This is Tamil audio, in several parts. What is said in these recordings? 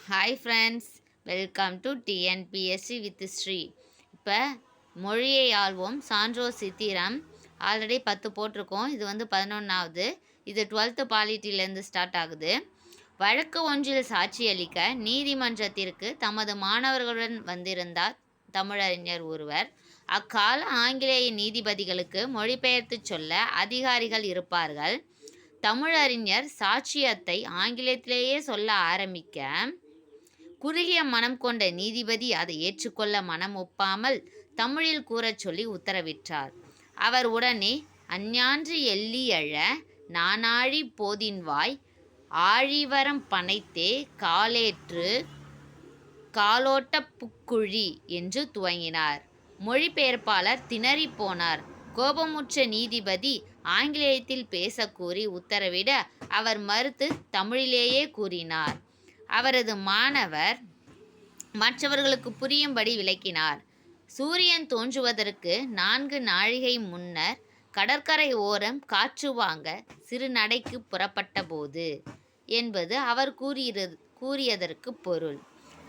Hi friends, welcome to TNPSC with Sri. இப்போ மொழியை ஆள்வோம் சான்றோர் சித்திரம் ஆல்ரெடி 10 போட்டிருக்கோம். இது 11வது. இது 12th பாலிட்டியிலேருந்து ஸ்டார்ட் ஆகுது. வழக்கு ஒன்றில் சாட்சியளிக்க நீதிமன்றத்திற்கு தமது மாணவர்களுடன் வந்திருந்தார் தமிழறிஞர் ஒருவர். அக்கால ஆங்கிலேய நீதிபதிகளுக்கு மொழிபெயர்த்து சொல்ல அதிகாரிகள் இருப்பார்கள். தமிழறிஞர் சாட்சியத்தை ஆங்கிலத்திலேயே சொல்ல ஆரம்பிக்க குறுகிய மனம் கொண்ட நீதிபதி அதை ஏற்றுக்கொள்ள மனம் ஒப்பாமல் தமிழில் கூறச் சொல்லி உத்தரவிட்டார். அவர் உடனே அஞ்ஞான்று எள்ளியழ நானாழி போதின்வாய் ஆழிவரம் பனைத்தே காலேற்று காலோட்ட புக்குழி என்று துவங்கினார். மொழிபெயர்ப்பாளர் திணறி போனார். கோபமுற்ற நீதிபதி ஆங்கிலேயத்தில் பேச கூறி உத்தரவிட அவர் மறுத்து தமிழிலேயே கூறினார். அவரது மாணவர் மற்றவர்களுக்கு புரியும்படி விளக்கினார். சூரியன் தோன்றுவதற்கு 4 நாழிகை முன்னர் கடற்கரை ஓரம் காற்று வாங்க சிறு நடைக்கு புறப்பட்ட போது என்பது அவர் கூறியதற்கு பொருள்.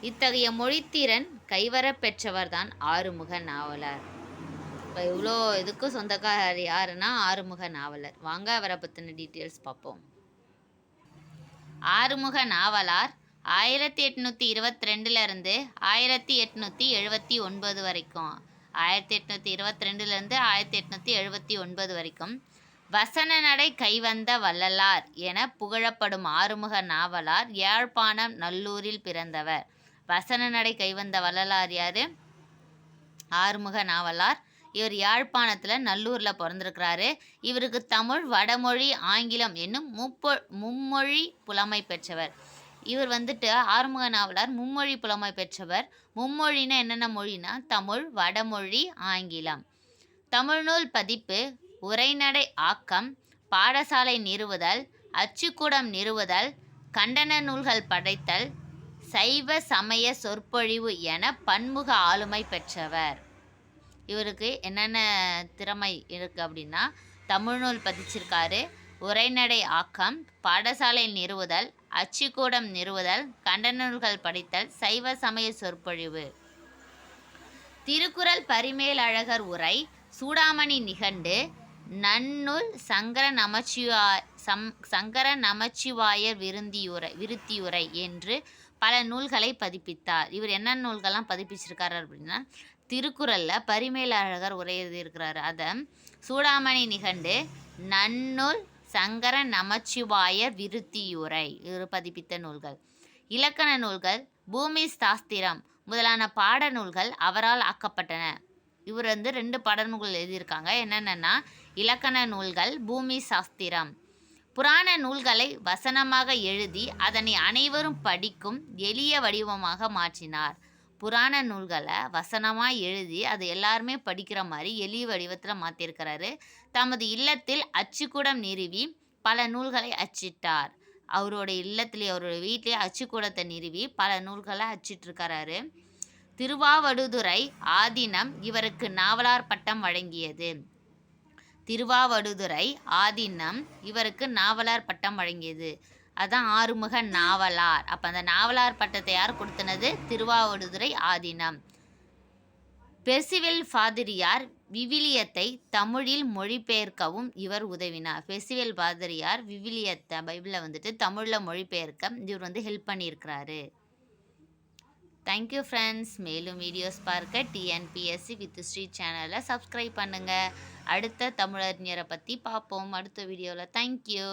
இத்தகைய மொழித்திறன் கைவரப் பெற்றவர்தான் ஆறுமுக நாவலர். இப்போ இவ்வளோ இதுக்கும் சொந்தக்காரர் யாருன்னா ஆறுமுக நாவலர். வாங்க அவரை பற்றின டீட்டெயில்ஸ் பார்ப்போம். ஆறுமுக நாவலார் 1822 1879 வரைக்கும் 1822 வரைக்கும் வசன நடை கைவந்த வள்ளலார் என புகழப்படும் ஆறுமுக நாவலார் யாழ்ப்பாணம் நல்லூரில் பிறந்தவர். வசன நடை கைவந்த வள்ளலார் யாரு? ஆறுமுக நாவலார். இவர் யாழ்ப்பாணத்தில் நல்லூரில் பிறந்திருக்கிறாரு. இவருக்கு தமிழ், வடமொழி, ஆங்கிலம் என்னும் மும்மொழி புலமை பெற்றவர். இவர் ஆறுமுக நாவலார் மும்மொழி புலமை பெற்றவர். மும்மொழினா என்னென்ன மொழினா தமிழ், வடமொழி, ஆங்கிலம். தமிழ்நூல் பதிப்பு, உரைநடை ஆக்கம், பாடசாலை நிறுவுதல், அச்சுக்கூடம் நிறுவுதல், கண்டன நூல்கள் படைத்தல், சைவ சமய சொற்பொழிவு என பன்முக ஆளுமை பெற்றவர். இவருக்கு என்னென்ன திறமை இருக்குது அப்படின்னா தமிழ்நூல் பதிச்சிருக்காரு, உரைநடை ஆக்கம், பாடசாலை நிறுவுதல், அச்சுக்கூடம் நிறுவுதல், கண்டன நூல்கள் படித்தல், சைவ சமய சொற்பொழிவு. திருக்குறள் பரிமேலழகர் உரை, சூடாமணி நிகண்டு, நன்னூல், சங்கர நமச்சிவாயர் விருத்தியுரை என்று பல நூல்களை பதிப்பித்தார். இவர் என்ன நூல்கள்லாம் பதிப்பிச்சிருக்காரு அப்படின்னா திருக்குறளில் பரிமேலழகர் உரை எழுதியிருக்கிறாரு. அதை சூடாமணி நிகண்டு, நன்னூல், சங்கர நமச்சிவாயர் விருத்தியுரை இவர் பதிப்பித்த நூல்கள். இலக்கண நூல்கள், பூமி சாஸ்திரம் முதலான பாட நூல்கள் அவரால் ஆக்கப்பட்டன. இவர் 2 பாடநூல்கள் எழுதியிருக்காங்க. என்னென்னா இலக்கண நூல்கள், பூமி சாஸ்திரம். புராண நூல்களை வசனமாக எழுதி அதனை அனைவரும் படிக்கும் எளிய வடிவமாக மாற்றினார். புராண நூல்களை வசனமாக எழுதி அதை எல்லாருமே படிக்கிற மாதிரி எளிய வடிவத்தில் மாற்றிருக்கிறாரு. தமது இல்லத்தில் அச்சுக்கூடம் நிறுவி பல நூல்களை அச்சிட்டார். அவரோட இல்லத்திலே, அவரோட வீட்டிலே அச்சுக்கூடத்தை நிறுவி பல நூல்களை அச்சிட்டிருக்கிறாரு. திருவாவடுதுறை ஆதீனம் இவருக்கு நாவலார் பட்டம் வழங்கியது. திருவாவடுதுறை ஆதீனம் இவருக்கு நாவலார் பட்டம் வழங்கியது. அதான் ஆறுமுக நாவலார். அப்போ அந்த நாவலார் பட்டத்தை யார் கொடுத்தனது? திருவாவடுதுறை ஆதீனம். பெர்சிவல் பாதிரியார் விவிலியத்தை தமிழில் மொழிபெயர்க்கவும் இவர் உதவினார். பெர்சிவல் பாதிரியார் விவிலியத்தை பைபிளை தமிழில் மொழிபெயர்க்க இவர் ஹெல்ப் பண்ணியிருக்கிறாரு. Thank you friends. மேலும் வீடியோஸ் பார்க்க டிஎன்பிஎஸ்சி வித் ஸ்ரீ சேனலை சப்ஸ்கிரைப் பண்ணுங்கள். அடுத்த தமிழறிஞரை பற்றி பார்ப்போம் அடுத்த வீடியோவில். தேங்க்யூ.